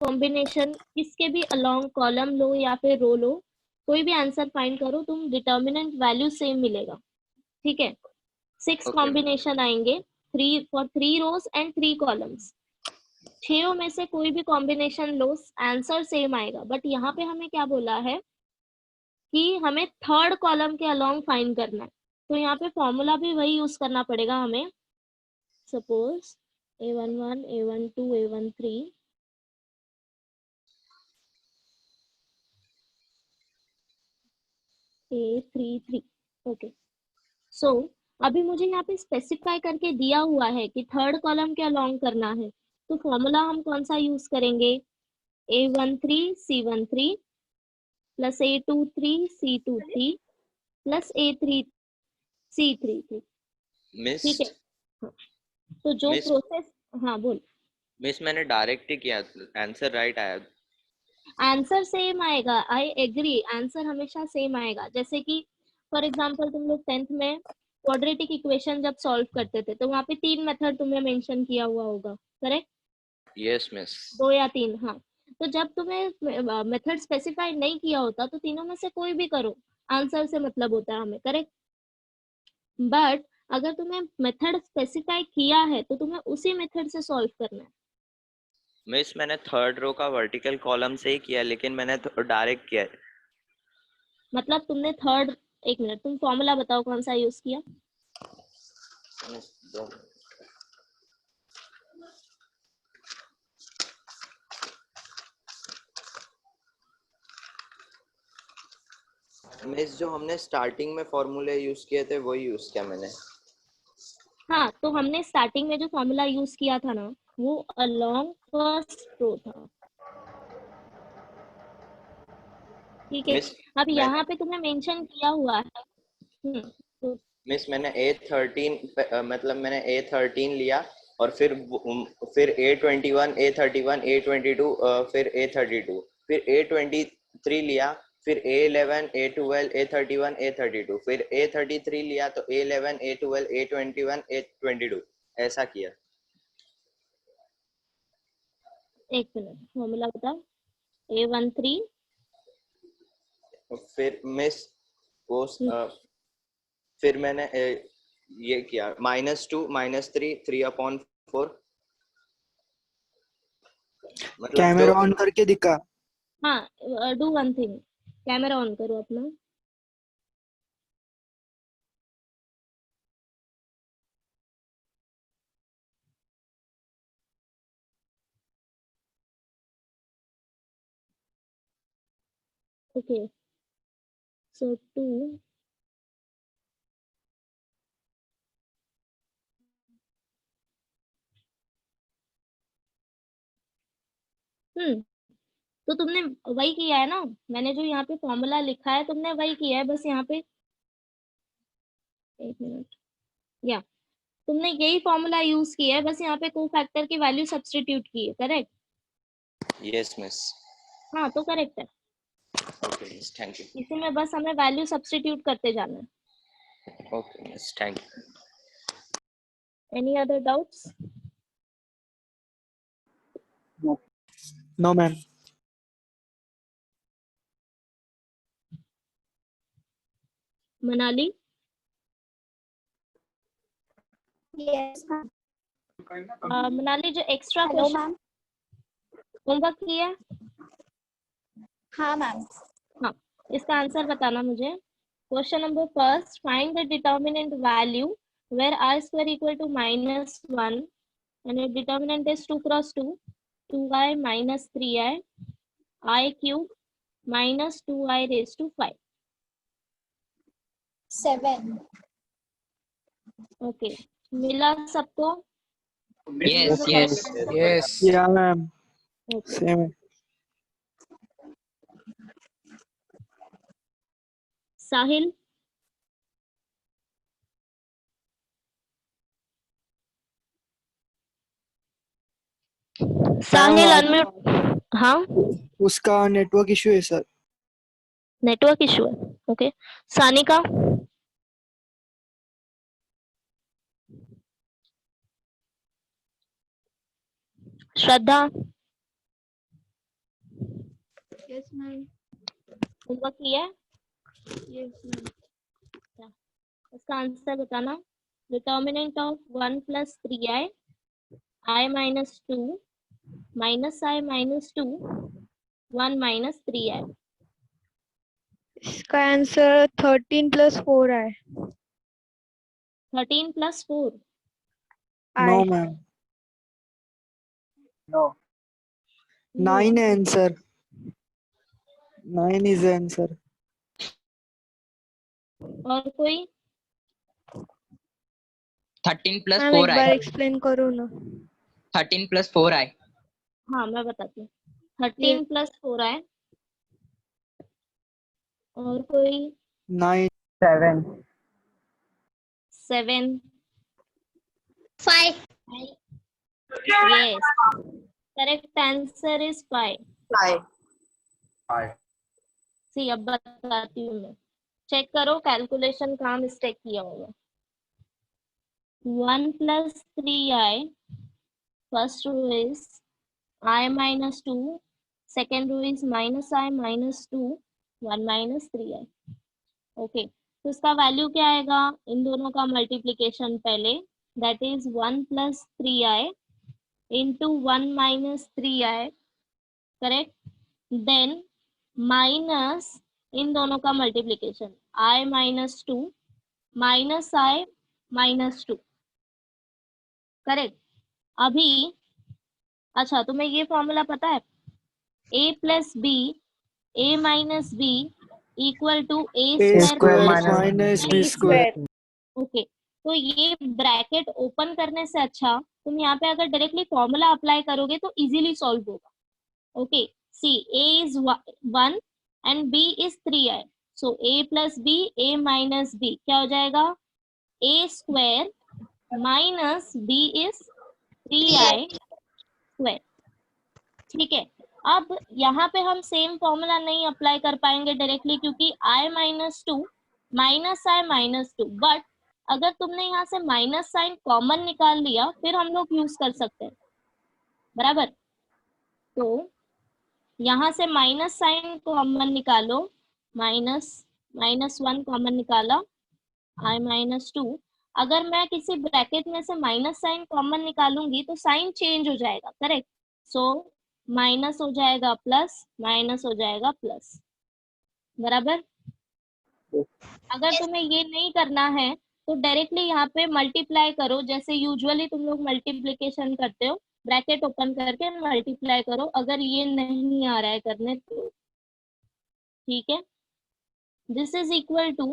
Combination किसके भी along column लो या फिर रो लो, कोई भी आंसर फाइंड करो, तुम डिटर्मिनेंट वैल्यू सेम मिलेगा, ठीक है। 6 ओके मैम। कॉम्बिनेशन आएंगे, 3 फॉर 3 रोज एंड 3 कॉलम्स। 6 में से कोई भी कॉम्बिनेशन लो, आंसर सेम आएगा। बट यहाँ पे हमें क्या बोला है कि हमें थर्ड कॉलम के अलोंग फाइंड करना है, तो यहाँ पे फॉर्मूला भी वही यूज करना पड़ेगा हमें। Suppose A11, A12, A13, A33, okay. सो अभी मुझे यहाँ पे स्पेसिफाई करके दिया हुआ है कि थर्ड कॉलम के अलोंग करना है, तो फॉर्मूला हम कौन सा यूज करेंगे? A13 C13 plus A23 C23 plus A3 C33, miss ठीक है। हाँ, तो जो मिस प्रोसेस, हाँ बोल। मिस मैंने डायरेक्ट ही किया, आंसर राइट आया। आंसर सेम आएगा, आई एग्री, आंसर हमेशा सेम आएगा। जैसे कि फॉर एग्जांपल तुम लोग 10th में क्वाड्रेटिक इक्वेशन जब सॉल्व करते थे, तो वहाँ पे 3 मेथड तुम्हें मेंशन किया हुआ होगा, करेक्ट? Yes miss. 2 या 3, हाँ। तो जब तुम्हें मेथड स्पेसिफाई नहीं किया होता, तो तीनों में से कोई भी करो, आंसर से मतलब होता है हमें, करेक्ट? बट अगर तुम्हें मेथड स्पेसिफाई किया है, तो तुम्हें उसी मेथड से सॉल्व करना है। मिस मैंने थर्ड रो का वर्टिकल कॉलम से ही किया, लेकिन मैंने डायरेक्ट किया। मतलब तुमने थर्ड, एक मिनट, तुम फॉर्मूला बताओ कौन सा यूज किया? मिस जो हमने स्टार्टिंग में फॉर्मूले यूज किए थे वही यूज किया मैंने। हाँ, तो हमने स्टार्टिंग में जो फॉर्मूला यूज किया था ना, वो अलोंग फर्स्ट रो था, ठीक है। मिस अब मैं यहाँ पे तुम्हें मेंशन किया हुआ है। तो मिस मैंने A13 मतलब मैंने A13 लिया, और फिर A21 A31 A22, फिर A32, फिर A23 लिया, फिर A11 A12 A31 A32, फिर A33 लिया, तो A11 A12 A21 A22, ऐसा किया। एक मिनट, फॉर्मूला बताओ। A13, फिर मिस वो फिर मैंने ये किया -2 -3 3/4, मतलब जो। कैमरा ऑन करके दिखा। हाँ, do one thing, camera on करो अपना। ओके, सो 2, तो तुमने वही किया है ना, मैंने जो यहाँ पे फॉर्मूला लिखा है तुमने वही किया है, बस यहाँ पे एक मिनट, या तुमने यही फॉर्मूला यूज किया है, बस यहाँ पे को फैक्टर की वैल्यू सब्स्टिट्यूट की है, करेक्ट? Yes miss. हाँ, तो करेक्ट है। Okay miss, thank you. इसी में बस हमें वैल्यू सब्स्टिट्यूट करते जाना है। Okay miss, thank you. Any other doubts? No ma'am. Manali, yes ma'am. Manali जो extra hello question ma'am. Homework किया है, हाँ मैम। हाँ, इसका आंसर बताना मुझे। Question number first, find the determinant value where I square equal to -1 and your determinant is 2 cross 2, 2i minus 3i, I cube minus 2i raised to 5. 7। Okay, मिला सबको? Yes, yes, yes. या ma'am, okay, same है। साहिल, साहिल unmute. हाँ, उसका network issue है sir. Network issue है, okay. Sanika, श्रद्धा, Yes, ma'am. Homework किया है? Yes, ma'am. इसका आंसर बताना। Determinant of 1 + 3i i - 2 -i - 2 1 - 3i। इसका आंसर 13 + 4 है। 13 + 4 No, I ma'am. No. 9 है आंसर। 9 is the answer. और कोई? 13 + मैम 4 एक बार I। एक्सप्लेन करो ना। 13 + 4 I। हाँ मैं बताती हूँ। 13 + 4i। और कोई? 9. 7. 7। 5. Yes. Correct answer is 5. 5. सी अब बताती हूँ मैं। चेक करो कैलकुलेशन कहाँ मिस्टेक किया होगा। 1 + 3i, first row is I - 2, second row is -i - 2 1 - 3i। Okay, तो इसका वैल्यू क्या आएगा? इन दोनों का मल्टीप्लीकेशन पहले, that is 1 + 3i into 1 - 3i, correct. Then minus इन दोनों का मल्टीप्लीकेशन i - 2 -i - 2, करेक्ट। अभी अच्छा तुम्हें ये फॉर्मूला पता है? a + b, a - b equal to a A square square minus minus B square. Okay. तो ये ब्रैकेट ओपन करने से अच्छा तुम यहाँ पे अगर डायरेक्टली फॉर्मूला अप्लाई करोगे तो इजीली सॉल्व होगा। Okay, see a is 1 and b is 3i, so a + b, a - b क्या हो जाएगा? a square minus b is 3i square. ठीक है, अब यहाँ पे हम सेम फॉर्मूला नहीं अप्लाई कर पाएंगे डायरेक्टली क्योंकि i - 2 -i - 2, बट अगर तुमने यहाँ से माइनस साइन कॉमन निकाल लिया फिर हम लोग यूज कर सकते हैं, बराबर। तो यहाँ से माइनस साइन कॉमन निकालो, -1 कॉमन निकाला, i - 2। अगर मैं किसी ब्रैकेट में से माइनस साइन कॉमन निकालूंगी तो साइन चेंज हो जाएगा, करेक्ट। सो माइनस हो जाएगा प्लस, माइनस हो जाएगा प्लस, बराबर। अगर तुम्हें ये नहीं करना है तो डायरेक्टली यहाँ पे मल्टीप्लाई करो, जैसे यूजुअली तुम लोग मल्टीप्लिकेशन करते हो, ब्रैकेट ओपन करके मल्टीप्लाई करो, अगर ये नहीं आ रहा है करने तो। ठीक है, this is equal to,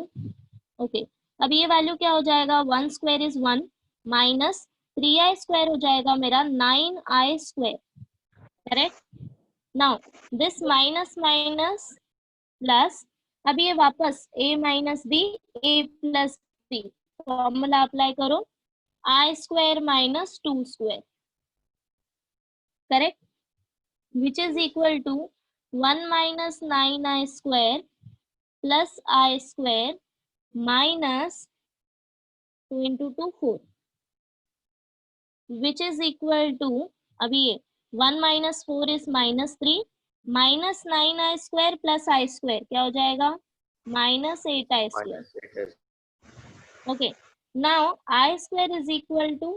okay, अब ये वैल्यू क्या हो जाएगा? 1 square is 1 minus 3i square हो जाएगा मेरा 9i square, correct. Now this minus minus plus, अब ये वापस a - b, a + b formula apply करो, i square minus 2 square, correct, which is equal to 1 - 9i square plus i square minus 2 × 2 4, which is equal to, अभी ये 1 - 4 is -3 minus 9i square plus i square क्या हो जाएगा? -8i square. -8 Okay, now I square is equal to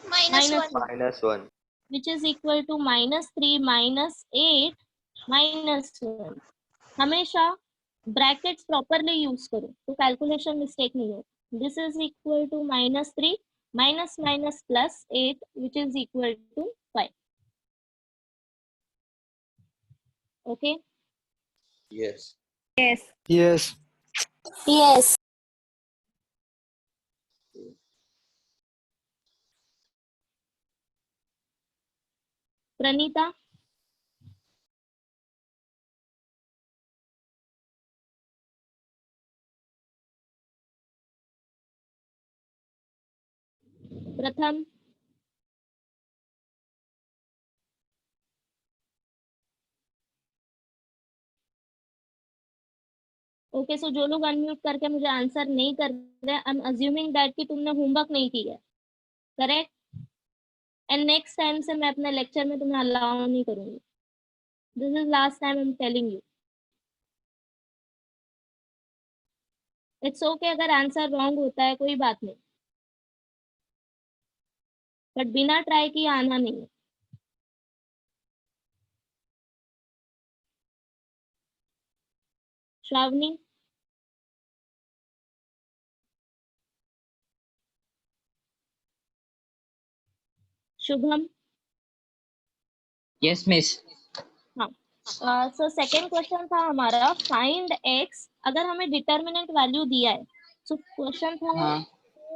-1. -1 which is equal to -3 -8 -1। हमेशा brackets properly use करो तो calculation mistake नहीं हो। This is equal to -3 minus minus plus 8 which is equal to 5। Okay, yes Yes. Yes. Pranita Pratham okay, सो जो लोग unmute करके मुझे answer नहीं कर रहे, आई एम अज्यूमिंग दैट कि तुमने होमवर्क नहीं किया, करेक्ट। एंड नेक्स्ट टाइम से मैं अपने लेक्चर में तुम्हें अलाउ नहीं करूंगी। This is last time I am telling you. It's okay अगर आंसर रॉन्ग होता है, कोई बात नहीं, बट बिना ट्राई किए आना नहीं है. श्रावणी, शुभम. Yes, miss. हाँ. सो सेकेंड क्वेश्चन था हमारा फाइंड एक्स. अगर हमें डिटर्मिनेंट वैल्यू दिया है, सो क्वेश्चन था हाँ.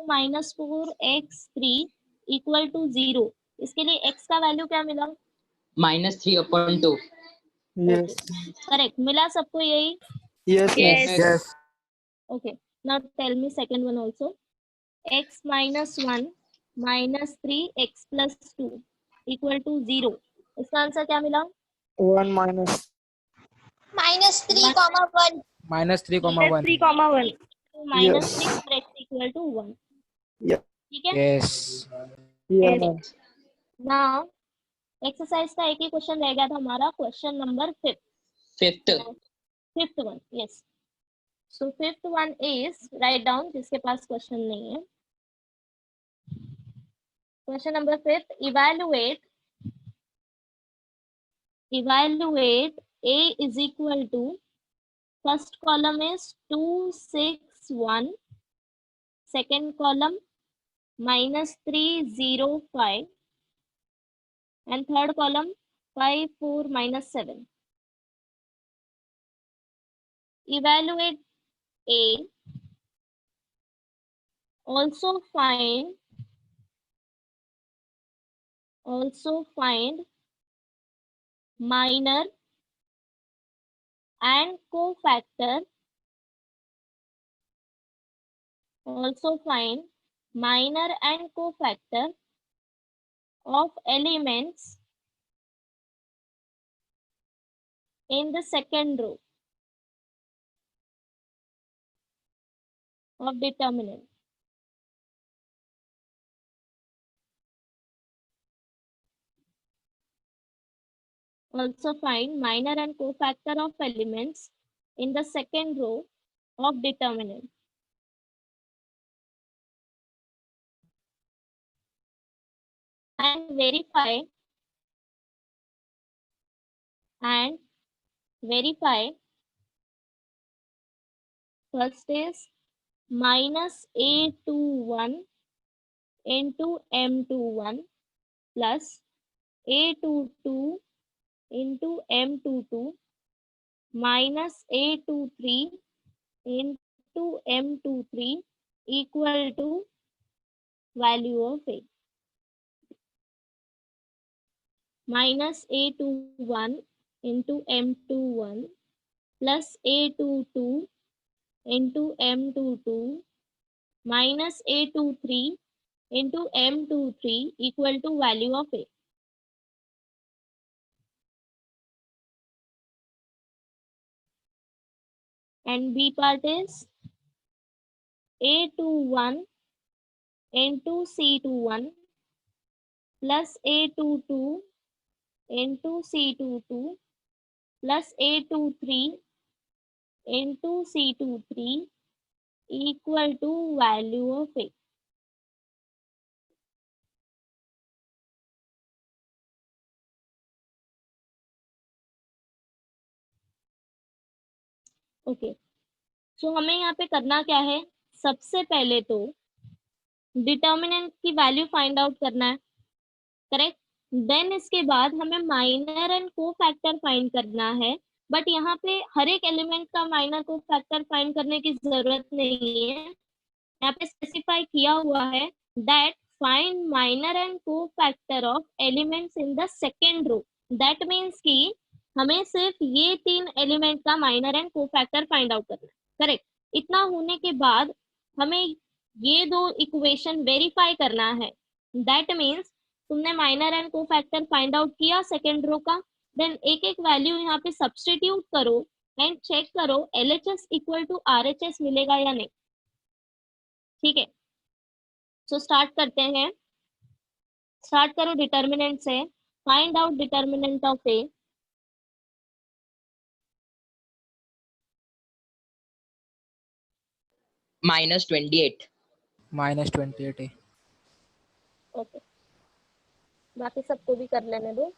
2-4x3 equal to 0. इसके लिए x का वैल्यू क्या मिला? -3/2. Yes. करेक्ट मिला सबको यही? Yes, Yes. miss. Yes. Okay, now tell me second one also. X minus 1 minus 3x plus 2 equal to 0. इसका आंसर क्या मिला? 1 minus. -3, 1. -3, 3, 1. Minus Yes. 3 और x equal to 1. Yeah. ठीक है? Yes. Yeah, Yes. ma'am. Now exercise का एक ही question रह गया था हमारा, question number 5. Fifth one. Yes. So fifth one is write down, जिसके पास क्वेश्चन नहीं है. Question number 5. evaluate a is equal to, first column is 2 6 1, second column -3 0 5, and third column 5 4 -7. Evaluate a. Also find minor and cofactor. Also find minor and cofactor of elements in the second row of determinant. Also find minor and cofactor of elements in the second row of determinant. And verify first is -a21 into m21 plus a22 into m22 minus a23 into m23 equal to value of a. Minus a21 into m21 plus a22 into m22 minus a23 into m23 equal to value of a. And B part is a21 into c21 plus a22 into c22 plus a23 into c23 equal to value of a. Okay, so हमें यहाँ पे करना क्या है? सबसे पहले तो determinant की वैल्यू फाइंड आउट करना है, करेक्ट. देन इसके बाद हमें माइनर एंड कोफैक्टर फाइंड करना है. बट यहाँ पे हर एक एलिमेंट का माइनर कोफैक्टर फाइंड करने की जरूरत नहीं है. यहाँ पे स्पेसिफाई किया हुआ है that find minor and cofactor of elements in the second row. That means कि हमें सिर्फ ये 3 एलिमेंट का minor and cofactor find out करना है, करेक्ट. इतना होने के बाद हमें ये 2 इक्वेशन वेरीफाई करना है. दैट मीन्स तुमने minor and cofactor find out किया सेकेंड रो का, देन एक एक वैल्यू यहाँ पे सब्स्टिट्यूट करो एंड चेक करो LHS इक्वल टू RHS मिलेगा या नहीं. ठीक है, सो स्टार्ट करते हैं. स्टार्ट करो डिटर्मिनेंट से. फाइंड आउट डिटर्मिनेंट ऑफ ए. -28. -28 है। ओके, बाकी सबको भी कर लेने दो।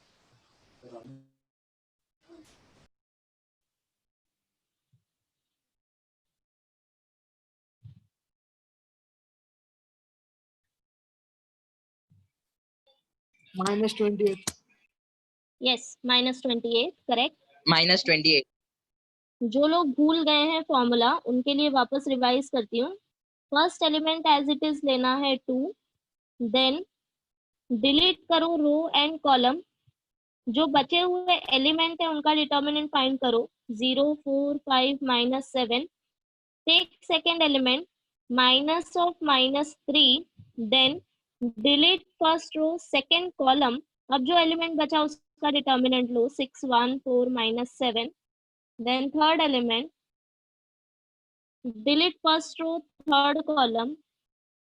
-28। Yes, -28 correct. -28. जो लोग भूल गए हैं फॉर्मूला उनके लिए वापस रिवाइज करती हूँ। First element as it is लेना है 2, देन डिलीट करो रो एंड कॉलम, जो बचे हुए एलिमेंट है उनका डिटर्मिनेंट फाइंड करो, 0 4 5 -7। Take second element -3, then delete first row second column. अब जो एलिमेंट बचा उसका डिटर्मिनेंट लो, 6 1 4 -7। Then third element delete first row third column,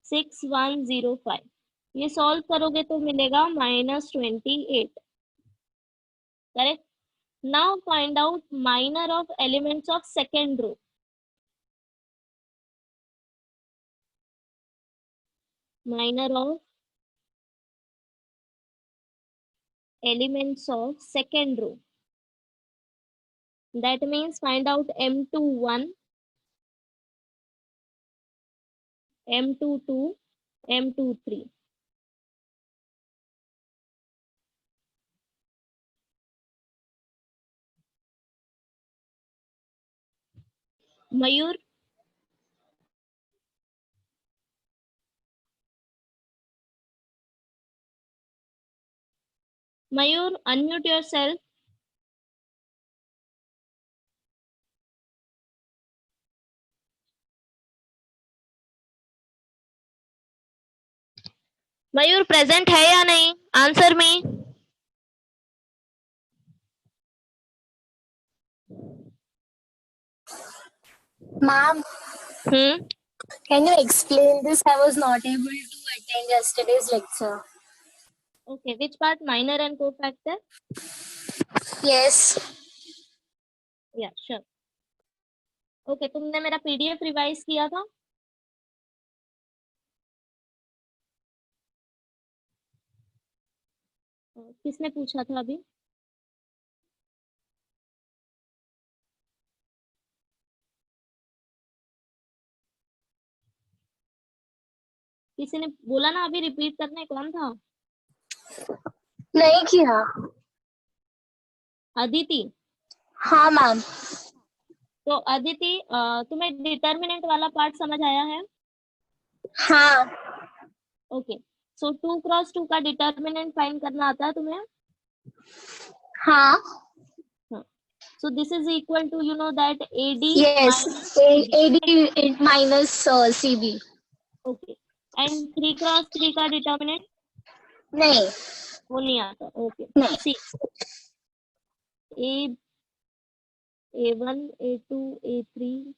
6 1 0 5। ये सॉल्व करोगे तो मिलेगा -28, correct. Now find out minor of elements of second row. Minor of elements of second row. That means find out M21, M22, M23. Mayur, Mayur, unmute yourself. Mayur present है या नहीं? Answer me. Ma'am, can you explain this? I was not able to attend yesterday's lecture. Okay, which part? Minor and cofactor? Yes. Yeah, sure. Okay, तुमने मेरा PDF revise किया था? किसने पूछा था अभी? किसी ने बोला ना अभी रिपीट करने, कौन था? नहीं किया। अदिति। हाँ मैम। तो अदिति, तुम्हें डिटर्मिनेंट वाला पार्ट समझ आया है? हाँ। ओके, सो 2 क्रॉस 2 का डिटर्मिनेंट फाइंड करना आता है तुम्हें? हाँ। So this is equal to, you know, that AD Yes. AD minus CB. Okay. And 3 cross 3 का डिटर्मिनेंट? नहीं। वो नहीं आता। ओके, नहीं। सी A1 A2 A3।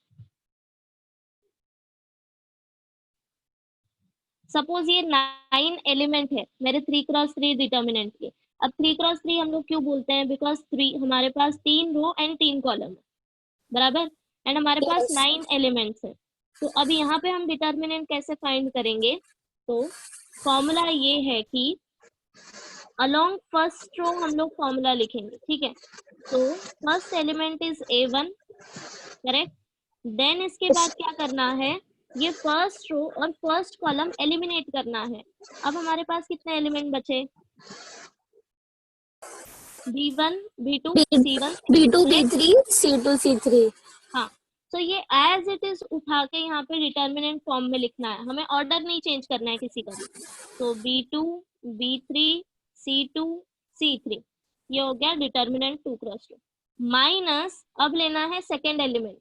सपोज ये 9 एलिमेंट है मेरे 3 क्रॉस 3 डिटर्मिनेंट के। अब 3 क्रॉस 3 हम लोग क्यों बोलते हैं? बिकॉज 3 हमारे पास 3 रो एंड 3 कॉलम है, बराबर। एंड हमारे पास 9 एलिमेंट्स है। तो अभी यहाँ पे हम डिटर्मिनेंट कैसे फाइंड करेंगे? तो फॉर्मूला ये है कि अलोंग फर्स्ट रो हम लोग फॉर्मूला लिखेंगे, ठीक है। तो first element is A1, correct. Then इसके बाद क्या करना है? ये फर्स्ट रो और फर्स्ट कॉलम एलिमिनेट करना है। अब हमारे पास कितने एलिमेंट बचे? B1 B2 C1 B2 B3 C2 C3। हाँ, तो ये एज इट इज उठा के यहाँ पे डिटर्मिनेंट फॉर्म में लिखना है, हमें ऑर्डर नहीं चेंज करना है किसी का भी। तो B2 B3 C2 C3, ये हो गया डिटर्मिनेंट 2 क्रॉस 2 माइनस। अब लेना है सेकेंड एलिमेंट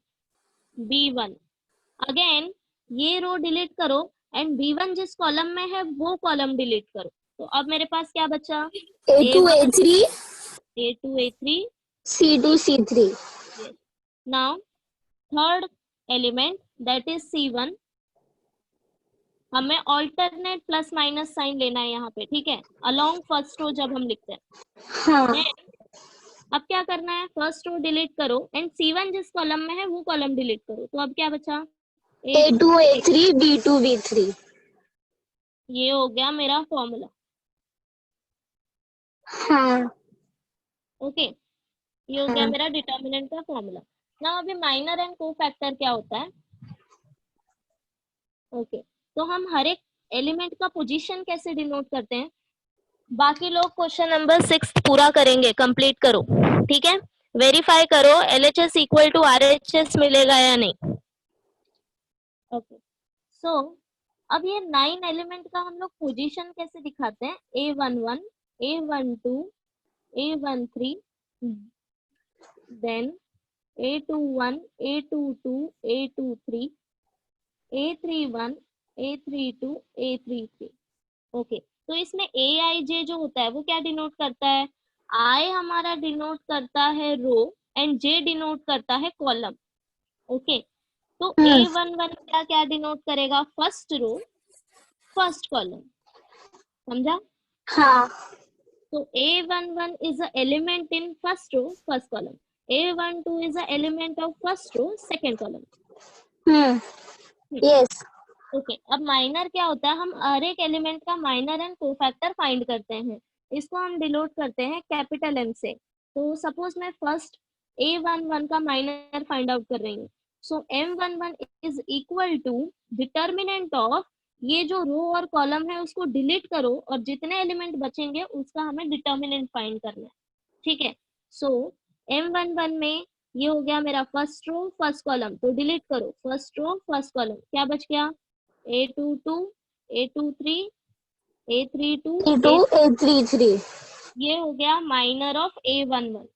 B1। अगेन ये रो डिलीट करो एंड B1 जिस कॉलम में है वो कॉलम डिलीट करो। तो अब मेरे पास क्या बचा? A2 A3 A2 A3 C2 C3। Now third element that is C1, हमें ऑल्टरनेट प्लस माइनस साइन लेना है यहाँ पे, ठीक है, अलोंग फर्स्ट रो जब हम लिखते हैं। हाँ। अब क्या करना है? फर्स्ट रो डिलीट करो एंड C1 जिस कॉलम में है वो कॉलम डिलीट करो। तो अब क्या बचा? A2 A3 D2 B3। ये हो गया मेरा फॉर्मूला। हाँ ओके, ये हो गया हाँ मेरा डिटर्मिनेंट का फॉर्मूला। ना अभी माइनर एंड कोफैक्टर क्या होता है? ओके, तो हम हर एक एलिमेंट का पोजीशन कैसे डिनोट करते हैं? बाकी लोग क्वेश्चन नंबर 6 पूरा करेंगे, कंप्लीट करो, ठीक है? वेरीफाई करो LHS इक्वल टू RHS मिलेगा या नहीं। ओके, सो अब ये 9 एलिमेंट का हम लोग पोजीशन कैसे दिखाते हैं? A11 A12 A13 then A21 A22 A23 A31 A32 A33। Okay, तो इसमें AIJ जो होता है वो क्या डिनोट करता है? I हमारा डिनोट करता है रो एंड J डिनोट करता है कॉलम। ओके, तो A11 क्या क्या डिनोट करेगा? फर्स्ट रो फर्स्ट कॉलम, समझा? हाँ So A11 is a element in first row, first column. A12 is a element of first row, second column. Yes okay, अब minor क्या होता है? हम हर एक एलिमेंट का माइनर एंड कोफैक्टर फाइंड करते हैं। इसको हम डिनोट करते हैं कैपिटल M से। तो सपोज मैं फर्स्ट A11 का माइनर फाइंड आउट कर रही हूँ। So M11 is equal to determinant of, ये जो रो और कॉलम है उसको डिलीट करो और जितने एलिमेंट बचेंगे उसका हमें डिटर्मिनेंट फाइंड करना है, ठीक है? सो M11 में ये हो गया मेरा फर्स्ट रो फर्स्ट कॉलम, तो डिलीट करो फर्स्ट रो फर्स्ट कॉलम, क्या बच गया? A22 A23 A32 A2 A33। ये हो गया minor of A11,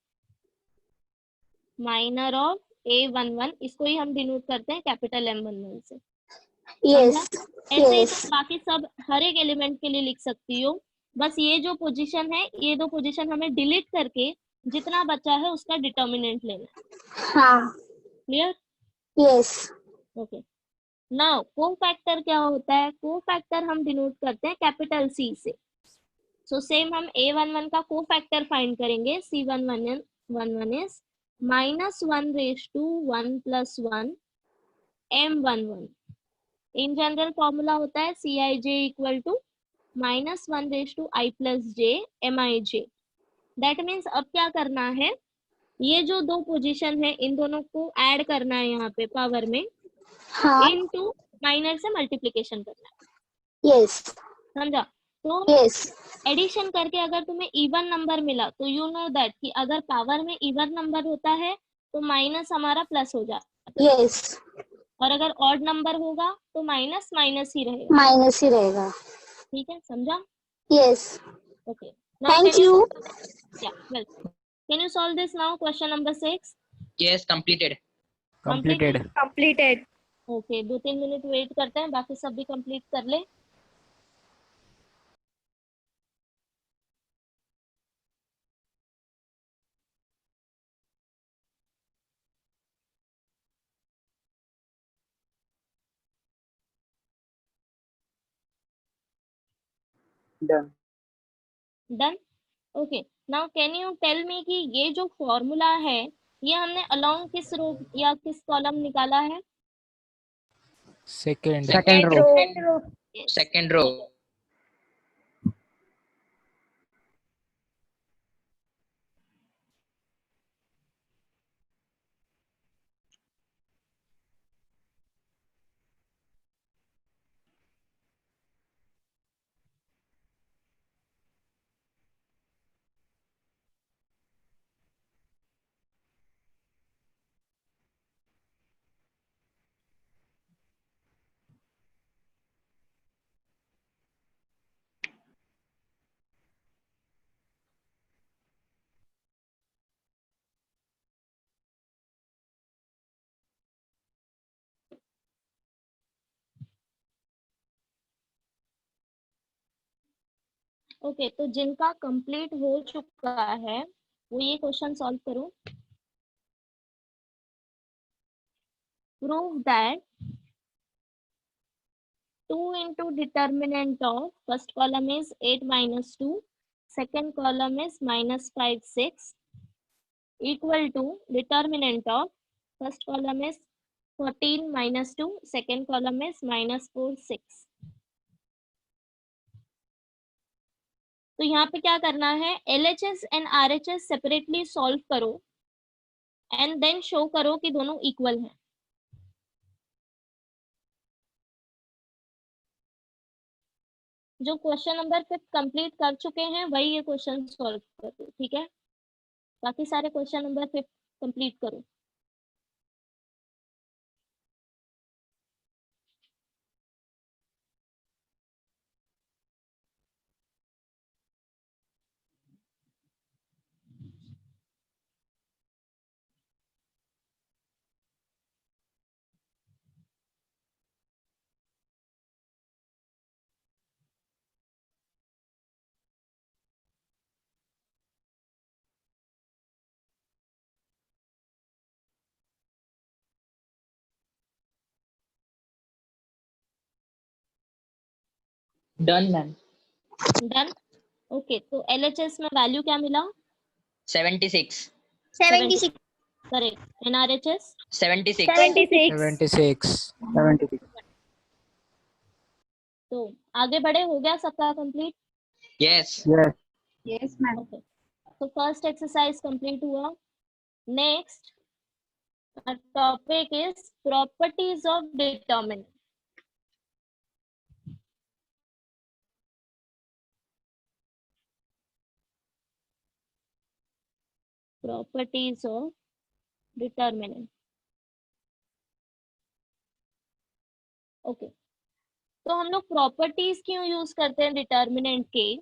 minor of A11, इसको ही हम डिनोट करते हैं कैपिटल M11 से। यस ऐसे ही यस तो बाकी सब हर एक एलिमेंट के लिए लिख सकती हो। बस ये जो पोजीशन है, ये दो पोजीशन हमें डिलीट करके जितना बचा है उसका डिटर्मिनेंट लेना है। हाँ clear? Yes okay, now cofactor क्या होता है? कोफैक्टर हम डिनोट करते हैं कैपिटल C से। सो सेम हम A11 का कोफैक्टर फाइंड करेंगे। C11 is -1 + 1 M11। In general formula होता है Cij equal to -1 I + j Mij। That means अब क्या करना है? ये जो दो पोजीशन है इन दोनों को ऐड करना है यहाँ पे पावर में, हाँ इनटू माइनर से मल्टीप्लिकेशन करना है, यस समझा? तो यस एडिशन करके अगर तुम्हें इवन नंबर मिला तो यू नो दैट कि अगर पावर में इवन नंबर होता है तो माइनस हमारा प्लस हो जाता है, यस और अगर ऑड नंबर होगा तो माइनस माइनस ही रहेगा, माइनस ही रहेगा। ठीक है? समझा? Yes okay, thank you. yeah, welcome. Can you solve this now? Question number 6. Yes, completed. Completed. Completed. Okay, 2-3 minute wait करते हैं, बाकी सब भी कंप्लीट कर ले। Done. Done? Okay, now can you tell me कि ये जो फॉर्मूला है ये हमने अलोंग किस रो या किस कॉलम निकाला है? Second. Second row. Yes. Second row. Okay, तो जिनका कंप्लीट हो चुका है वो ये क्वेश्चन सॉल्व करो। Prove that 2 into determinant of first column is 8 - 2, second column is -5 6 equal to determinant of first column is 14 minus 2, second column is minus 4, 6. तो यहाँ पे क्या करना है, LHS and RHS separately solve करो एंड देन शो करो कि दोनों इक्वल हैं. जो क्वेश्चन नंबर 5 कंप्लीट कर चुके हैं वही ये क्वेश्चन सॉल्व करो, ठीक है. बाकी सारे क्वेश्चन नंबर 5 कंप्लीट करो. Done, ma'am. डन. ओके, तो LHS में वैल्यू क्या मिला? 76. 76. करेक्ट. And RHS 76. 76. 76. तो आगे बढ़े, हो गया सबका complete? Yes. Yes. Yes, ma'am. Okay, तो फर्स्ट एक्सरसाइज कंप्लीट हुआ. Next topic is properties of determinant. Properties of determinant. Okay, तो हम लोग प्रॉपर्टीज क्यों यूज करते हैं डिटरमिनेंट के?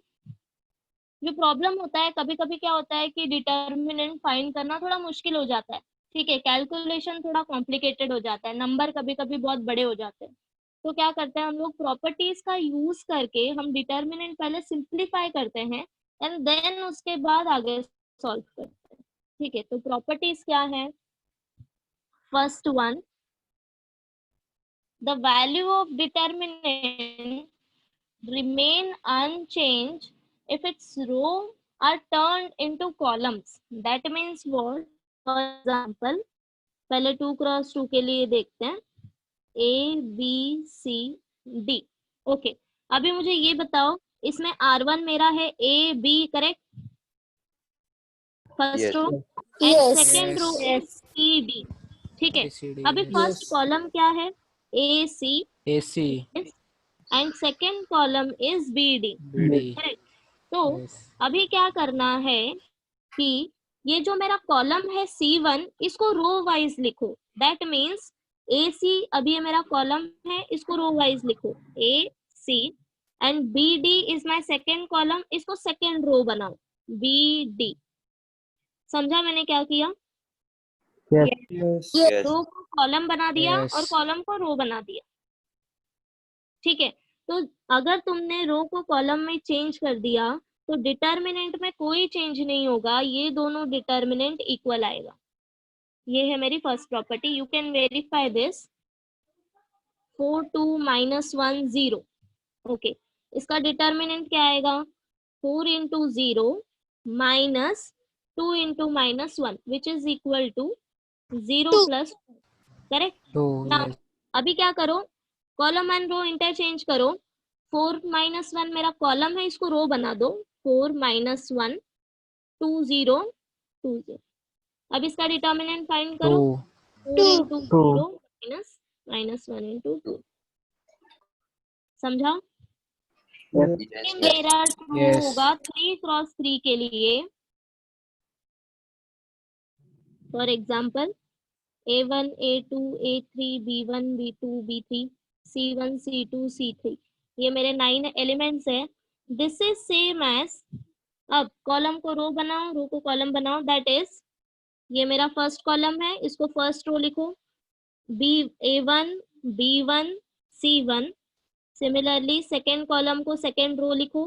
जो प्रॉब्लम होता है, कभी कभी क्या होता है कि डिटरमिनेंट फाइंड करना थोड़ा मुश्किल हो जाता है, ठीक है. कैलकुलेशन थोड़ा कॉम्प्लिकेटेड हो जाता है, नंबर कभी कभी बहुत बड़े हो जाते हैं. तो क्या करते हैं हम लोग, प्रॉपर्टीज का यूज करके हम डिटरमिनेंट पहले सिंप्लीफाई करते हैं एंड देन उसके बाद आगे सॉल्व करते हैं, ठीक है. तो प्रॉपर्टीज क्या है? First one, the value of determinant remain unchanged if its row are turned into columns. That means what? For example, पहले 2 क्रॉस 2 के लिए देखते हैं, A B C D. Okay, अभी मुझे ये बताओ, इसमें R1 मेरा है A B, correct? First Yes. Row and Yes. Second row is C D, ठीक है. ABCD. अभी फर्स्ट कॉलम क्या है? A C AC. And second column is B D, BD. Correct. तो Yes. अभी क्या करना है कि ये जो मेरा कॉलम है C1, इसको रो वाइज लिखो. दैट मीन्स AC, अभी ये मेरा कॉलम है, इसको रो वाइज लिखो AC and BD is my second column, इसको सेकेंड रो बनाओ BD. समझा मैंने क्या किया? Yes. Yes. रो को कॉलम बना दिया Yes. और कॉलम को रो बना दिया, ठीक है. तो अगर तुमने रो को कॉलम में चेंज कर दिया तो डिटरमिनेंट में कोई चेंज नहीं होगा, ये दोनों डिटरमिनेंट इक्वल आएगा. ये है मेरी first property. You can verify this. 4 2 minus 1 0. Okay, इसका डिटरमिनेंट क्या आएगा? 4 into 0 minus 2 into minus 1 which is equal to 0 plus 2. Correct. 2. Now Yes. अभी क्या करो, कॉलम एंड रो इंटरचेंज करो. 4 minus 1 मेरा कॉलम है, इसको रो बना दो. 4 minus 1 2 0 2 0. अब इसका डिटरमिनेंट फाइंड करो. 2. 4 into 0 minus minus 1 into 2. समझा? Yes. मेरा ट्रू Yes. होगा 3 क्रॉस 3 के लिए. For example A1 A2 A3 B1 B2 B3 C1 C2 C3, ये मेरे 9 एलिमेंट्स है. दिस इज सेम एज, अब कॉलम को रो बनाओ, रो को कॉलम बनाओ. दैट इज, ये मेरा फर्स्ट कॉलम है, इसको फर्स्ट रो लिखो A1 B1 C1. Similarly second column को सेकेंड रो लिखो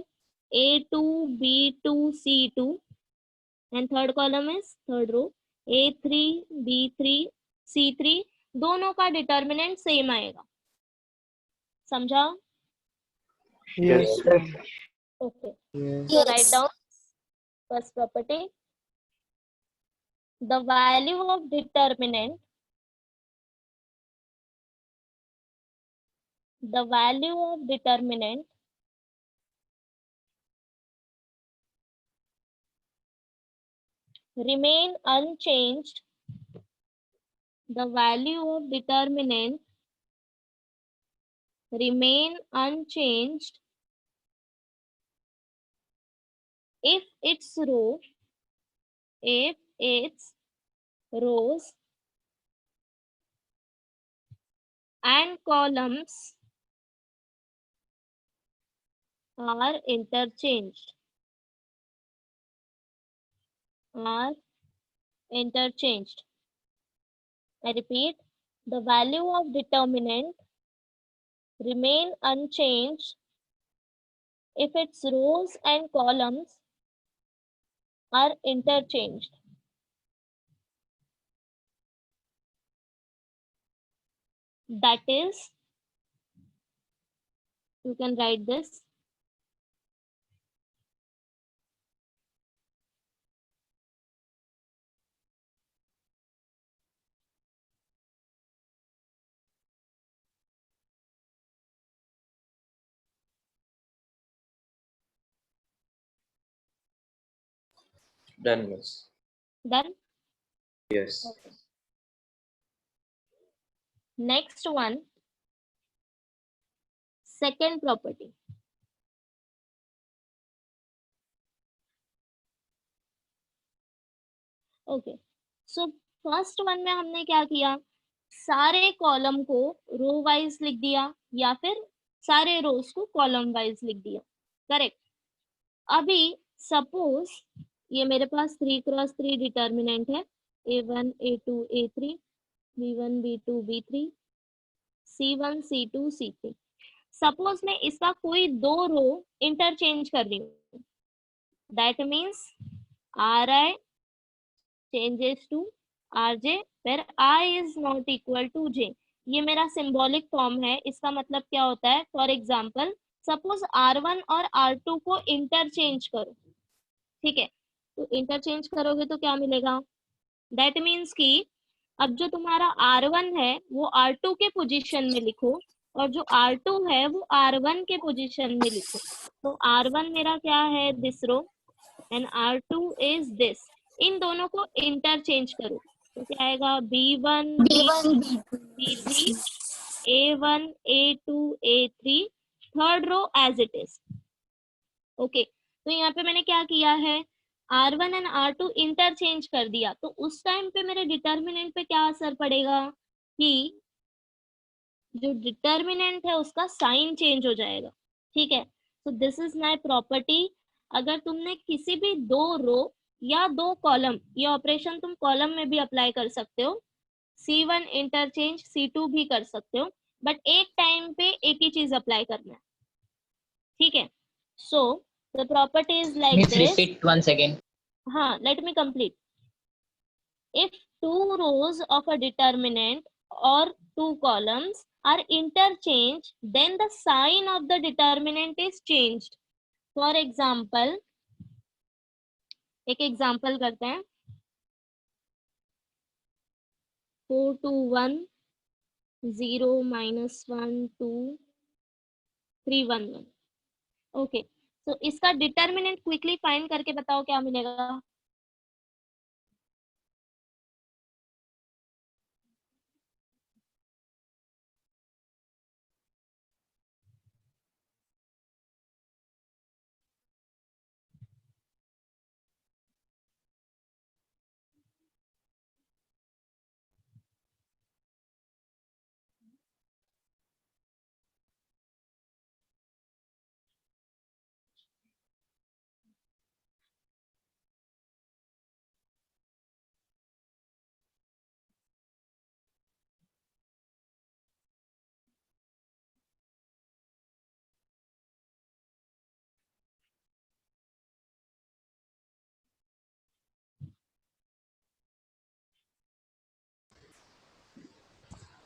A2 B2 C2 and third column is third row A3 B3 C3. दोनों का डिटरमिनेंट सेम आएगा. समझा? Yes. Okay, Yes. so write down first property. The value of determinant the value of determinant remain unchanged, the value of determinant remain unchanged if its rows and columns are interchanged. I repeat, the value of determinant remain unchanged if its rows and columns are interchanged. That is, you can write this. Done, miss. Done? Yes. Okay. Next one, second property. Okay, so first one में हमने क्या किया, सारे column को row wise लिख दिया या फिर सारे रोज को कॉलम वाइज लिख दिया, करेक्ट। अभी सपोज ये मेरे पास 3x3 डिटर्मिनेंट है, a1 a2 a3 b1 b2 b3 c1 c2 c3। Suppose मैं इसका कोई दो रो इंटरचेंज कर रही हूँ, that means ri changes to rj where I is not equal to j। ये मेरा सिंबॉलिक फॉर्म है, इसका मतलब क्या होता है, फॉर एग्जाम्पल सपोज r1 और r2 को इंटरचेंज करो, ठीक है, तो इंटरचेंज करोगे तो क्या मिलेगा, दैट मीन्स कि अब जो तुम्हारा r1 है वो r2 के पोजीशन में लिखो और जो r2 है वो r1 के पोजीशन में लिखो। तो r1 मेरा क्या है, this row, and r2 is this. इन दोनों को इंटरचेंज करो तो क्या आएगा, b1 b3 a1 a2 a3 third row as it is. Okay, तो यहाँ पे मैंने क्या किया है, r1 एंड r2 इंटरचेंज कर दिया, तो उस टाइम पे मेरे डिटर्मिनेंट पे क्या असर पड़ेगा कि जो डिटर्मिनेंट है उसका साइन चेंज हो जाएगा, ठीक है। तो दिस इज माय प्रॉपर्टी। अगर तुमने किसी भी दो रो या दो कॉलम, ये ऑपरेशन तुम कॉलम में भी अप्लाई कर सकते हो, C1 इंटरचेंज C2 भी कर सकते हो, बट एक टाइम पे एक ही चीज अप्लाई करना है, ठीक है। So the property is like Miss, this. repeat once again. हाँ, let me complete. If two rows of a determinant or two columns are interchanged, then the sign of the determinant is changed. For example, एक example करते हैं, 4 2 1 0 -1 2 3 1 1। Okay, तो इसका determinant quickly find करके बताओ क्या मिलेगा।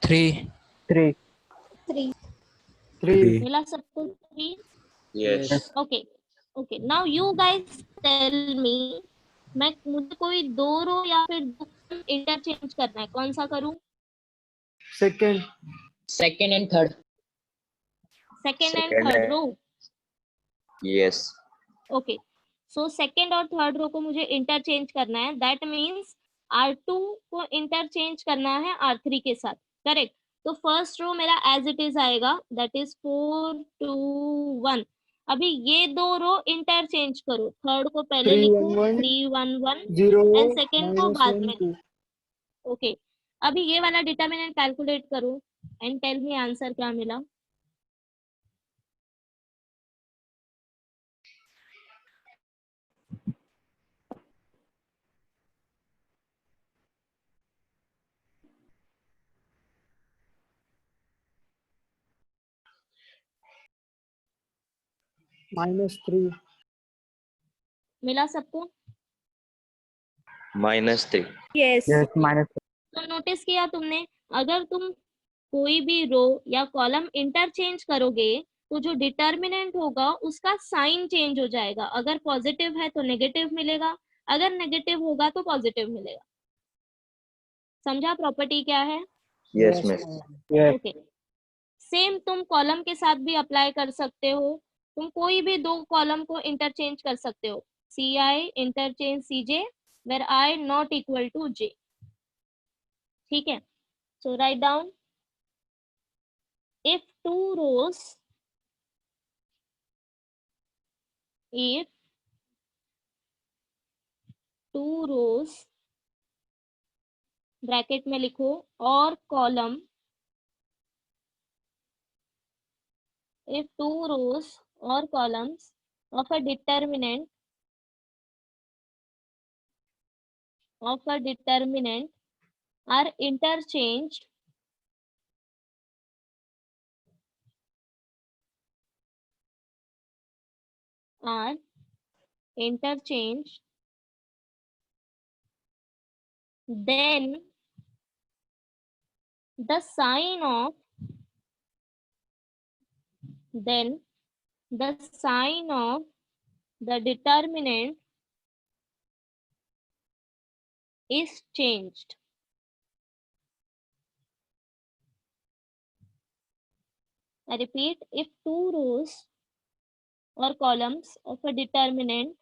Three. Three. Three. Three. मिला सबको 3? Yes. Okay okay, now you guys tell me, मुझे कोई दो रो या फिर दो इंटरचेंज करना है, कौन सा करूं? Second. Second and third. Second and Second third है। रो। Yes. ओके, सो सेकेंड और थर्ड रो को मुझे इंटरचेंज करना है। दैट मीन्स R2 को इंटरचेंज करना है R3 के साथ, करेक्ट। तो फर्स्ट रो मेरा एज इट इज आएगा, दैट इज 4 2 1। अभी ये दो रो इंटरचेंज करो, थर्ड को पहले 3 लिखो 1 1 3 1 1 0 एंड सेकेंड को minus बाद 1 में 2. लिखो। ओके, अभी ये वाला डिटरमिनेंट कैलकुलेट करो एंड टेल मी आंसर क्या मिला। -3. मिला सबको? -3. Yes. Yes, minus. तो नोटिस किया तुमने, अगर तुम कोई भी रो या कॉलम इंटरचेंज करोगे तो जो डिटरमिनेंट होगा उसका साइन चेंज हो जाएगा। अगर पॉजिटिव है तो नेगेटिव मिलेगा, अगर नेगेटिव होगा तो पॉजिटिव मिलेगा। समझा प्रॉपर्टी क्या है? Yes, miss. Yes. Okay, same तुम कॉलम के साथ भी अप्लाई कर सकते हो। तुम कोई भी दो कॉलम को इंटरचेंज कर सकते हो। CI interchange CJ where I not equal to J। ठीक है, so right down, if two rows if two rows bracket में लिखो और column, if two rows or columns of a determinant are interchanged then the sign of the determinant is changed. I repeat, if two rows or columns of a determinant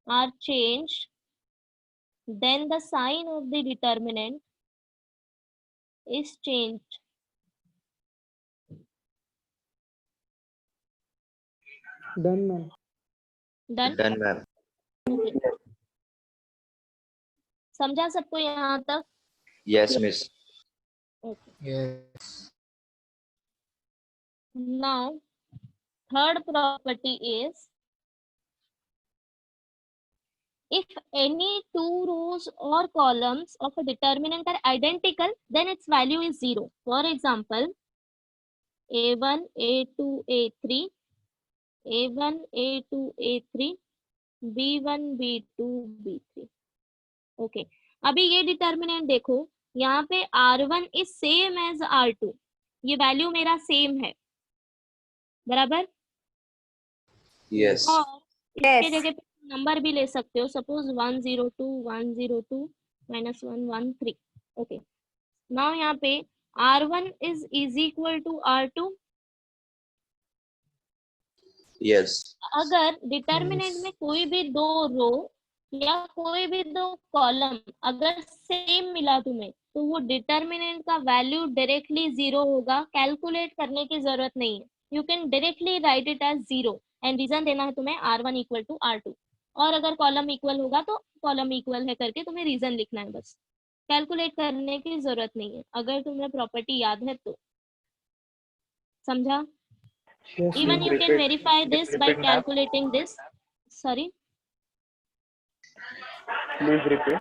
are changed, then the sign of the determinant is changed. Done, ma'am. Done? Done, ma'am. समझा सबको यहाँ तक? Yes, miss. Okay. Yes. Now, third property is, if any two rows or columns of a determinant are identical, then its value is 0. For example, A1, A2, A3, A1, A2, A3, B1, B2, B3. Okay, अभी ये determinant देखो, यहाँ पे R1 is same as R2, ये value मेरा same है, बराबर? Yes. और इसके जगह पे नंबर भी ले सकते हो, सपोज 102 102 -113। ओके, नाउ यहाँ पे R1 is equal to R2। Yes. अगर डिटर्मिनेंट में कोई भी दो रो या कोई भी दो कॉलम अगर सेम मिला तुम्हें, तो वो डिटर्मिनेंट का वैल्यू डायरेक्टली 0 होगा, कैलकुलेट करने की जरूरत नहीं है। You can directly write it as 0 and reason देना है तुम्हें R1 इक्वल टू R2। और अगर कॉलम इक्वल होगा तो कॉलम इक्वल है करके तुम्हें रीजन लिखना है, बस कैलकुलेट करने की जरूरत नहीं है, अगर तुम्हें प्रॉपर्टी याद है तो। समझा? Yes, Even ma'am. you can verify this by calculating this. Sorry. Please repeat.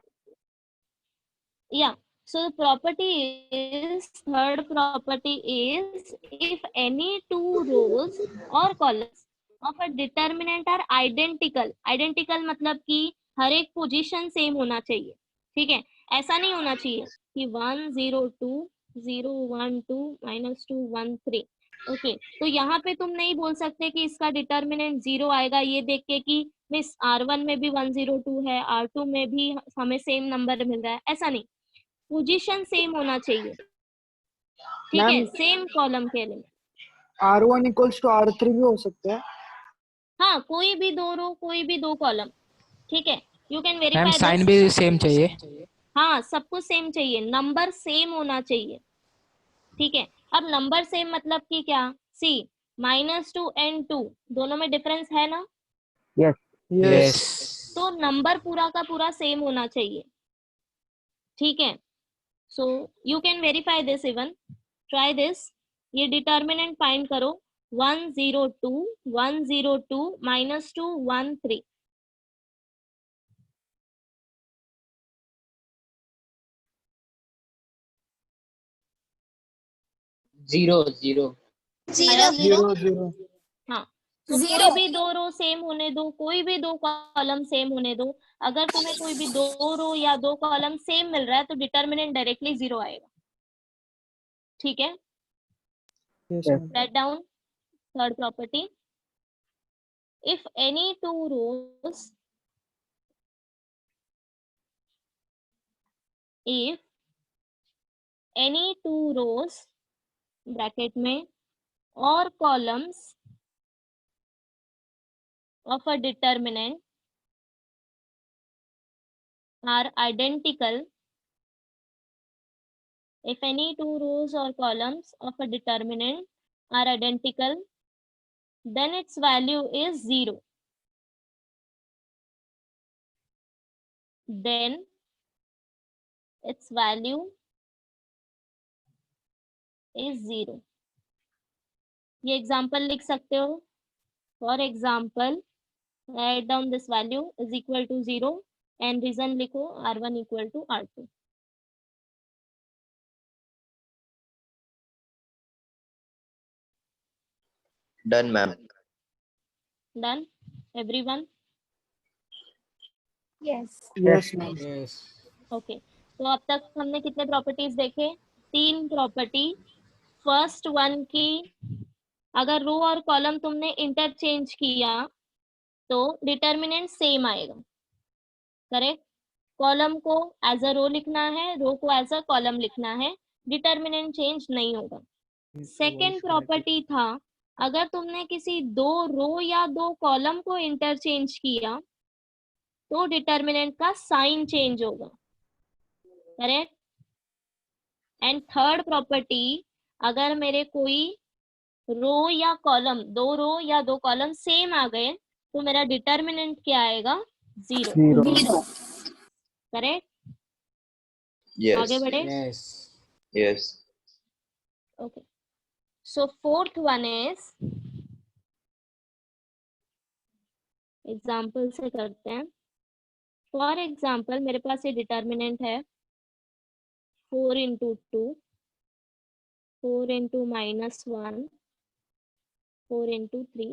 Yeah. So the property is, third property is, if any two rows or columns of a determinant are identical. Identical मतलब कि हर एक position same होना चाहिए, ठीक है? ऐसा नहीं होना चाहिए कि 1 0 2 0 1 2 -2 1 3। ओके, तो यहाँ पे तुम नहीं बोल सकते कि इसका डिटर्मिनेंट 0 आएगा ये देख के कि मिस R1 में भी 102 है, R2 में भी हमें सेम नंबर मिल रहा है, ऐसा नहीं। पोजीशन सेम होना चाहिए, ठीक है? सेम कॉलम के लिए। R1 equals to R3 भी हो सकता है. हाँ, कोई भी दो रो, कोई भी दो कॉलम, ठीक है, you can ma'am verify sign this. भी सेम चाहिए. हाँ, सब कुछ सेम चाहिए, नंबर सेम होना चाहिए, ठीक है. अब नंबर सेम मतलब कि क्या, सी -2 and 2 दोनों में डिफरेंस है ना, Yes. यस. तो नंबर पूरा का पूरा सेम होना चाहिए, ठीक है. So you can verify this, even try this. ये डिटर्मिनेंट फाइंड करो. 102 102 -2 1 3. 0 0. आया 0. 0 हाँ, तो कोई Zero. भी दो रो सेम होने दो, कोई भी दो कॉलम सेम होने दो. अगर तुम्हें कोई भी दो रो या दो कॉलम सेम मिल रहा है तो डिटर्मिनेंट डायरेक्टली 0 आएगा, ठीक है. Yes, Yes. ma'am. Write down third property. If any two rows, if any two rows bracket में or columns of a determinant are identical, if any two rows or columns of a determinant are identical, then its value is 0. Then its value is 0. ये example लिख सकते हो. For example, write down this value is equal to 0 and reason लिखो R1 equal to R2. Done, ma'am. Done everyone. Yes. Yes, ma'am. Yes. Okay, तो अब तक हमने कितने प्रॉपर्टीज देखे, 3 प्रॉपर्टी. फर्स्ट वन की, अगर रो और कॉलम तुमने इंटरचेंज किया तो डिटर्मिनेंट सेम आएगा, करेक्ट. कॉलम को एज अ रो लिखना है, रो को एज अ कॉलम लिखना है, डिटर्मिनेंट चेंज नहीं होगा. सेकेंड प्रॉपर्टी था, अगर तुमने किसी दो रो या दो कॉलम को इंटरचेंज किया तो डिटर्मिनेंट का साइन चेंज होगा, करेक्ट. एंड थर्ड प्रॉपर्टी, अगर मेरे कोई रो या कॉलम, दो रो या दो कॉलम सेम आ गए तो मेरा डिटर्मिनेंट क्या आएगा, 0, Zero. करेक्ट. Yes. आगे बढ़े. Yes. Yes. Okay, so fourth one is, example से करते हैं. फॉर एग्जाम्पल मेरे पास ये डिटर्मिनेंट है 4 into 2, 4 into -1, 4 into 3,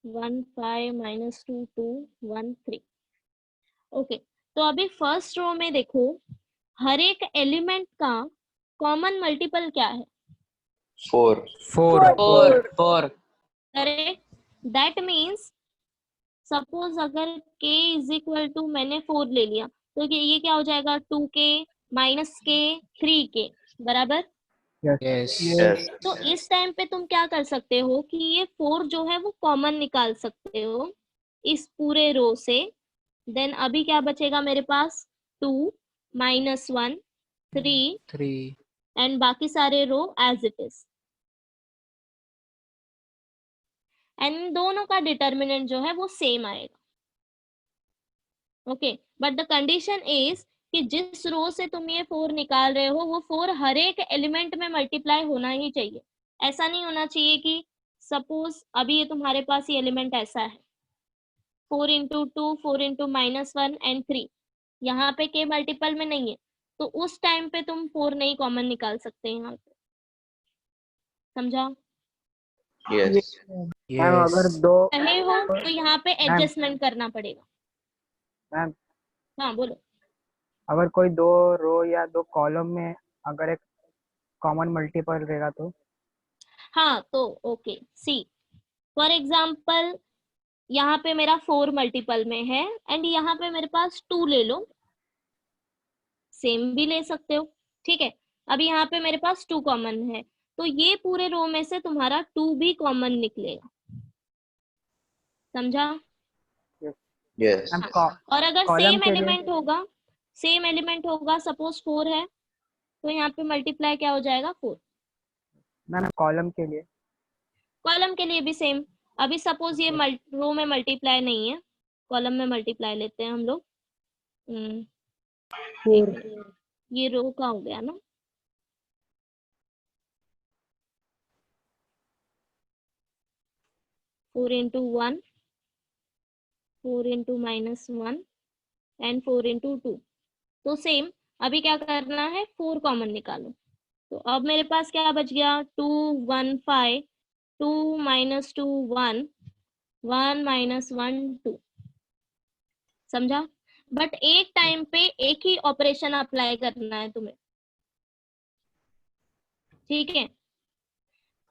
1 5 -2 2 1 3. ओके, तो अभी फर्स्ट रो में देखो, हर एक एलिमेंट का कॉमन मल्टीपल क्या है, 4. 4. 4 4. करेक्ट. दैट मीन्स सपोज अगर k इज इक्वल टू, मैंने 4 ले लिया, तो ये क्या हो जाएगा, 2k -k 3k बराबर. यस. Yes. तो इस टाइम पे तुम क्या कर सकते हो कि ये 4 जो है वो कॉमन निकाल सकते हो इस पूरे रो से. देन अभी क्या बचेगा मेरे पास, 2 -1 3 3. एंड बाकी सारे रो एज इट इज. एंड दोनों का डिटर्मिनेंट जो है वो सेम आएगा. Okay, but the condition is कि जिस रो से तुम ये 4 निकाल रहे हो वो 4 हर एक एलिमेंट में मल्टीप्लाई होना ही चाहिए. ऐसा नहीं होना चाहिए कि सपोज अभी ये तुम्हारे पास ये एलिमेंट ऐसा है 4 into 2 4 into -1 and 3, यहाँ पे के मल्टीपल में नहीं है, तो उस टाइम पे तुम 4 नहीं कॉमन निकाल सकते यहाँ पे. समझा. Yes. मैम अगर यस. दो रहे हो तो यहाँ पे एडजस्टमेंट करना पड़ेगा. मैम हाँ बोलो. अगर कोई दो रो या दो कॉलम में अगर एक कॉमन मल्टीपल रहेगा तो, हाँ तो ओके, सी फॉर एग्जाम्पल यहाँ पे मेरा 4 मल्टीपल में है एंड यहाँ पे मेरे पास 2 ले लो, सेम भी ले सकते हो, ठीक है. अभी यहाँ पे मेरे पास 2 कॉमन है, तो ये पूरे रो में से तुम्हारा 2 भी कॉमन निकलेगा, समझा? यस मैम हाँ। और अगर कॉलम के लिए सेम एलिमेंट होगा, सपोज 4 है, तो यहाँ पे मल्टीप्लाई क्या हो जाएगा, 4। मैम कॉलम के लिए कॉलम के लिए भी सेम। अभी सपोज ये रो में मल्टीप्लाई नहीं है, कॉलम में मल्टीप्लाई लेते हैं हम लोग। एक मिनट, ये रो का हो गया ना, four into one, 4 into -1 and 4 into 2। तो सेम अभी क्या करना है, 4 कॉमन निकालो। तो अब मेरे पास क्या बच गया, 2 1 5, 2 -2 1, 1 -1 2, समझा? बट एक टाइम पे एक ही ऑपरेशन अप्लाई करना है तुम्हें, ठीक है?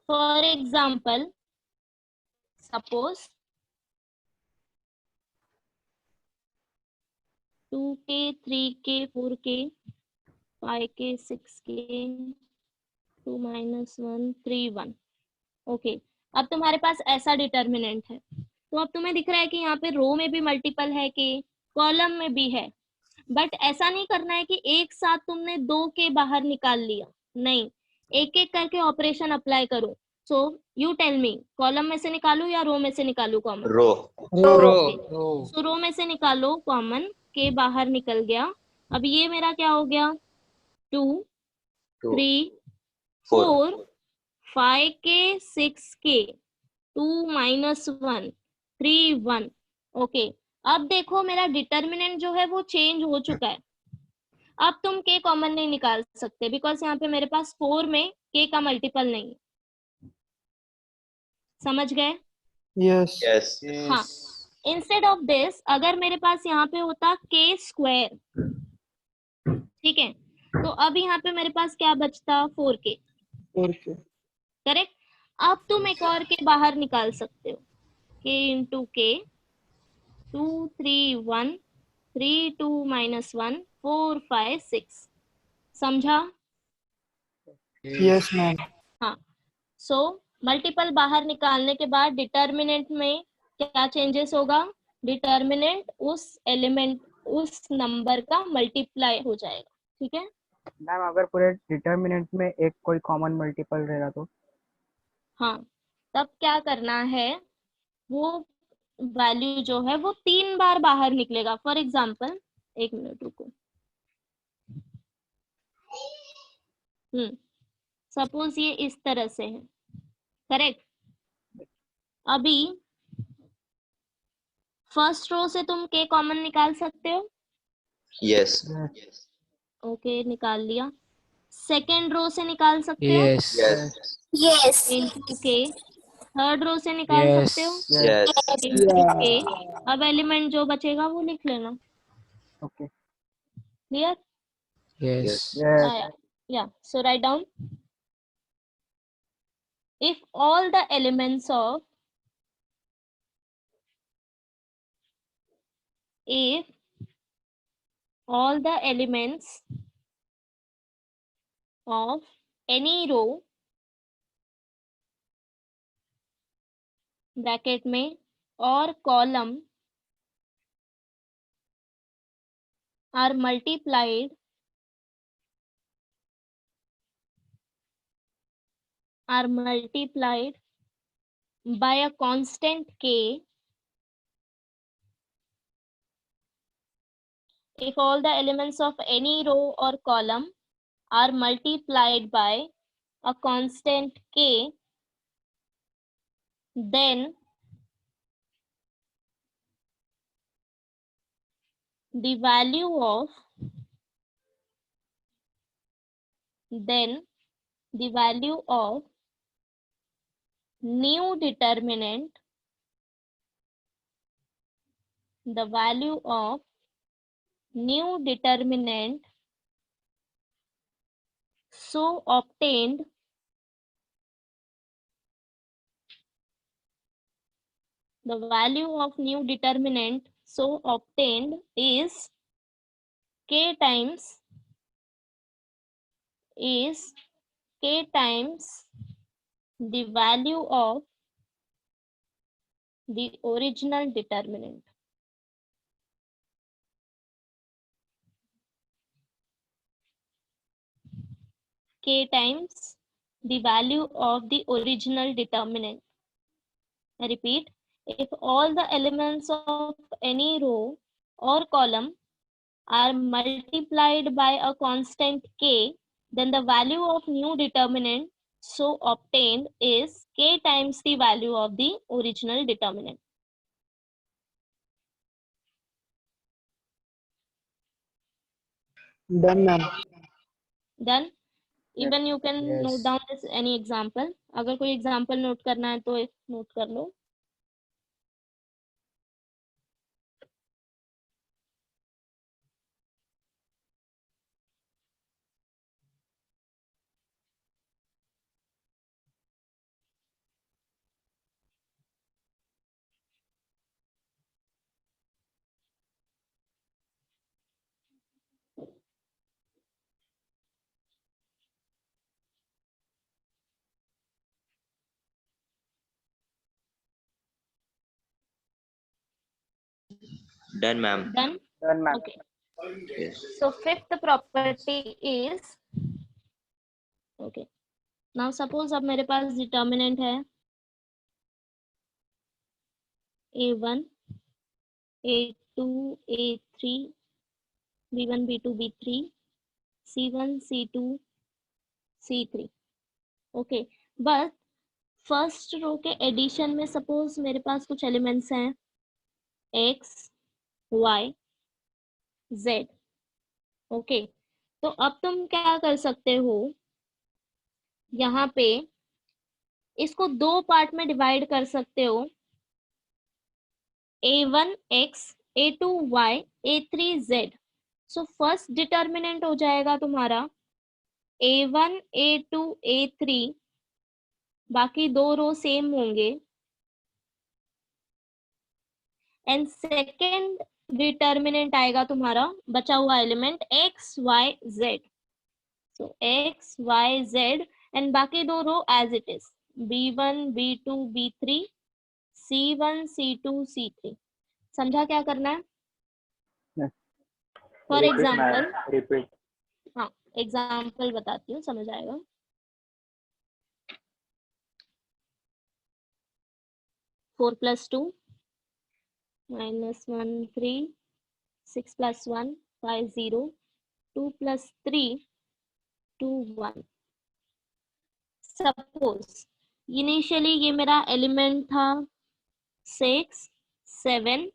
For example, suppose 2k 3k 4k 5k 6k 2 -1 3 1। Okay, अब तुम्हारे पास ऐसा डिटर्मिनेंट है, तो अब तुम्हें दिख रहा है कि यहाँ पे रो में भी मल्टीपल है के, कॉलम में भी है। बट ऐसा नहीं करना है कि एक साथ तुमने 2 के बाहर निकाल लिया, नहीं, एक एक करके ऑपरेशन अप्लाई करो। So you tell me, column में से निकालू या रो में से निकालू कॉमन? रो रो सो रो में से निकालो कॉमन, के बाहर निकल गया। अब ये मेरा क्या हो गया, 2 2 3 4 4 5k 6k 2 -1 3 1। ओके, अब देखो मेरा डिटर्मिनेंट जो है वो चेंज हो चुका है। अब तुम k कॉमन नहीं निकाल सकते, बिकॉज यहाँ पे मेरे पास 4 में k का मल्टीपल नहीं है, समझ गए? यस हाँ, इंस्टेड ऑफ दिस अगर मेरे पास यहाँ पे होता k स्क्वायर, ठीक है, तो अब यहाँ पे मेरे पास क्या बचता, 4k, करेक्ट? अब तुम एक और के बाहर निकाल सकते हो, k इंटू के 2 3 1 3 2 -1 4 5 6, समझा? Yes ma'am. हाँ। सो मल्टीपल बाहर निकालने के बाद डिटर्मिनेंट में क्या चेंजेस होगा, डिटर्मिनेंट उस एलिमेंट उस नंबर का मल्टीप्लाई हो जाएगा, ठीक है? मैम अगर पूरे डिटर्मिनेंट में एक कोई कॉमन मल्टीपल रहेगा तो हाँ, तब क्या करना है, वो वैल्यू जो है वो 3 बार बाहर निकलेगा। फॉर एग्जाम्पल, एक मिनट रुको, सपोज ये इस तरह से है, करेक्ट? अभी फर्स्ट रो से तुम k कॉमन निकाल सकते हो, यस ओके, निकाल लिया। सेकेंड रो से निकाल सकते हो, यस यस Yes. इंटू के। थर्ड रो से निकाल यस सकते हो, यस इंटू के। अब एलिमेंट जो बचेगा वो लिख लेना, okay clear? Yes yes Yeah, so write down, if all the elements of if all the elements of any row bracket में और column are multiplied by a constant k, if all the elements of any row or column are multiplied by a constant k, then the value of new determinant, the value of new determinant so obtained the value of new determinant so obtained is k times k times the value of the original determinant. K times the value of the original determinant. I repeat, if all the elements of any row or column are multiplied by a constant k, then the value of new determinant so obtained is k times the value of the original determinant. Done, ma'am. Done? Even you can Yes. note down this any example. अगर कोई example note करना है तो note कर लो. Done, ma'am. Done? Done, ma'am. Okay. Yes. So fifth property is, okay. Now suppose अब मेरे पास determinant है A1, A2, A3, B1, B2, B3, C1, C2, C3. Okay. But first row के addition में suppose मेरे पास कुछ elements हैं x, y, z. Okay, तो अब तुम क्या कर सकते हो, यहाँ पे इसको दो पार्ट में डिवाइड कर सकते हो, a1 x, a2 y, a3 z. So first determinant हो जाएगा तुम्हारा a1, a2, a3, बाकी दो रो सेम होंगे, एंड सेकेंड डिटर्मिनेंट आएगा तुम्हारा बचा हुआ element x, y, z. So x, y, z and बाकी दो रो as it is b1, b2, b3, c1, c2, c3. समझा क्या करना है? Yes. For Repeat, example, ma'am. Repeat. हाँ एग्जाम्पल बताती हूँ, समझ आएगा. 4 + 2 -1 3, 6 + 1 5 0, 2 + 3 2 1. सपोज इनिशियली ये मेरा एलिमेंट था 6 7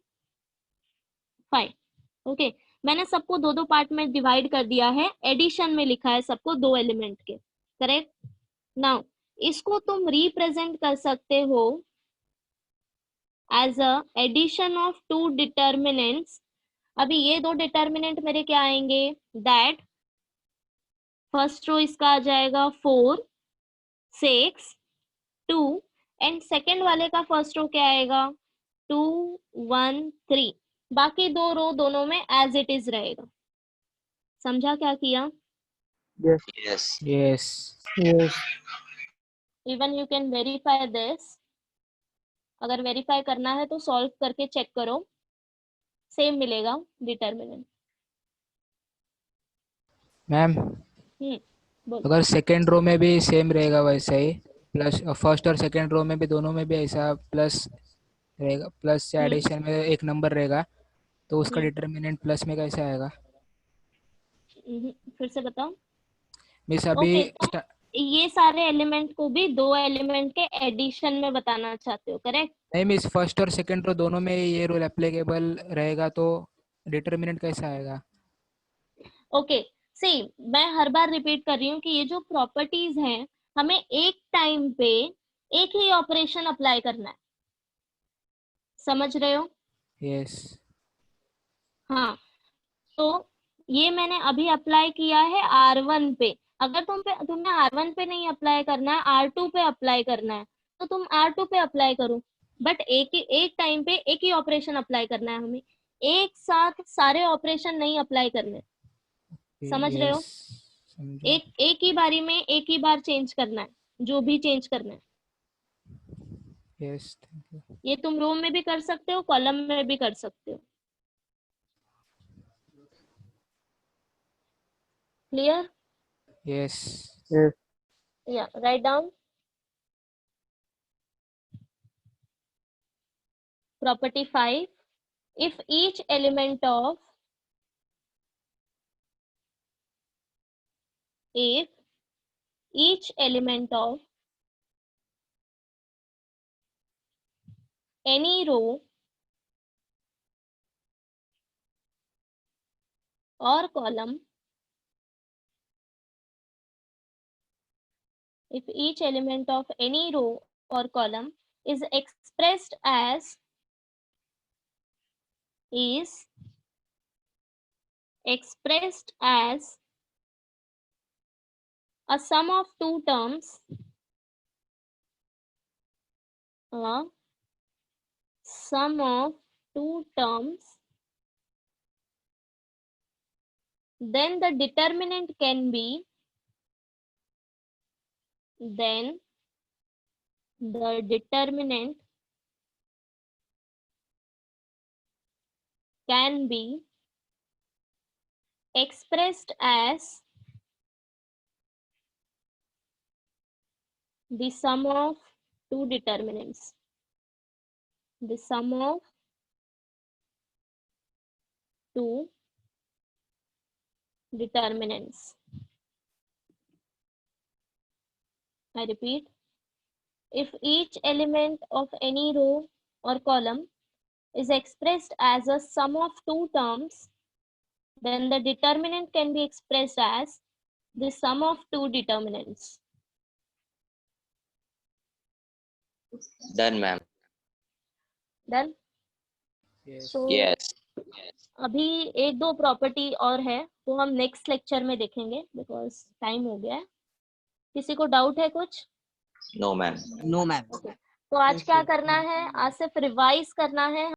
5. ओके, मैंने सबको दो दो पार्ट में डिवाइड कर दिया है, एडिशन में लिखा है सबको दो एलिमेंट के, करेक्ट. नाउ इसको तुम रिप्रेजेंट कर सकते हो as a addition of two determinants. अभी ये दो डिटर्मिनेंट मेरे क्या आएंगे, दैट फर्स्ट रो इसका आ जाएगा 4 6 2 एंड सेकेंड वाले का फर्स्ट रो क्या आएगा 2 1 3. बाकी दो रो दोनों में एज इट इज रहेगा. समझा क्या किया? Yes. Yes. Yes. Yes. Even you can verify this. अगर वेरीफाई करना है तो सॉल्व करके चेक करो, सेम मिलेगा डिटर्मिनेंट. मैम बोलो. अगर सेकेंड रो में भी सेम रहेगा वैसा ही, प्लस फर्स्ट और सेकेंड रो में भी दोनों में भी ऐसा प्लस रहेगा, प्लस से एडिशन में एक नंबर रहेगा, तो उसका डिटर्मिनेंट प्लस में कैसे आएगा? फिर से बताओ. मिस अभी ओके, ये सारे एलिमेंट को भी दो एलिमेंट के एडिशन में बताना चाहते हो, करेक्ट? नहीं मिस, फर्स्ट और सेकेंड रो दोनों में ये रूल एप्लीकेबल रहेगा, तो डिटर्मिनेंट कैसे आएगा? ओके, सी मैं हर बार रिपीट कर रही हूँ कि ये जो प्रॉपर्टीज हैं हमें एक टाइम पे एक ही ऑपरेशन अप्लाई करना है. समझ रहे हो? यस. हाँ, तो ये मैंने अभी अप्लाई किया है R1 पे. अगर तुम्हें R1 पे नहीं अप्लाई करना है, R2 पे अप्लाई करना है, तो तुम R2 पे अप्लाई करो. बट एक टाइम पे एक ही ऑपरेशन अप्लाई करना है हमें, एक साथ सारे ऑपरेशन नहीं अप्लाई करने. समझ रहे हो? समझा। एक ही बारी में एक ही बार चेंज करना है, जो भी चेंज करना है। Yes, thank you. ये तुम रो में भी कर सकते हो, कॉलम में भी कर सकते हो। क्लियर? यस। Yes. या write down. Property 5. If each element of any row or column, if each element of any row or column is expressed as a sum of two terms, then the determinant can be expressed as the sum of two determinants. The sum of two determinants. I repeat, if each element of any row or column is expressed as a sum of two terms, then the determinant can be expressed as the sum of two determinants. Done, ma'am. Done? Yes. So, Yes. अभी एक दो property और है, वो हम next lecture में देखेंगे because time हो गया है। किसी को डाउट है कुछ? No, ma'am. No, ma'am. तो आज क्या करना है? आज सिर्फ रिवाइज करना है।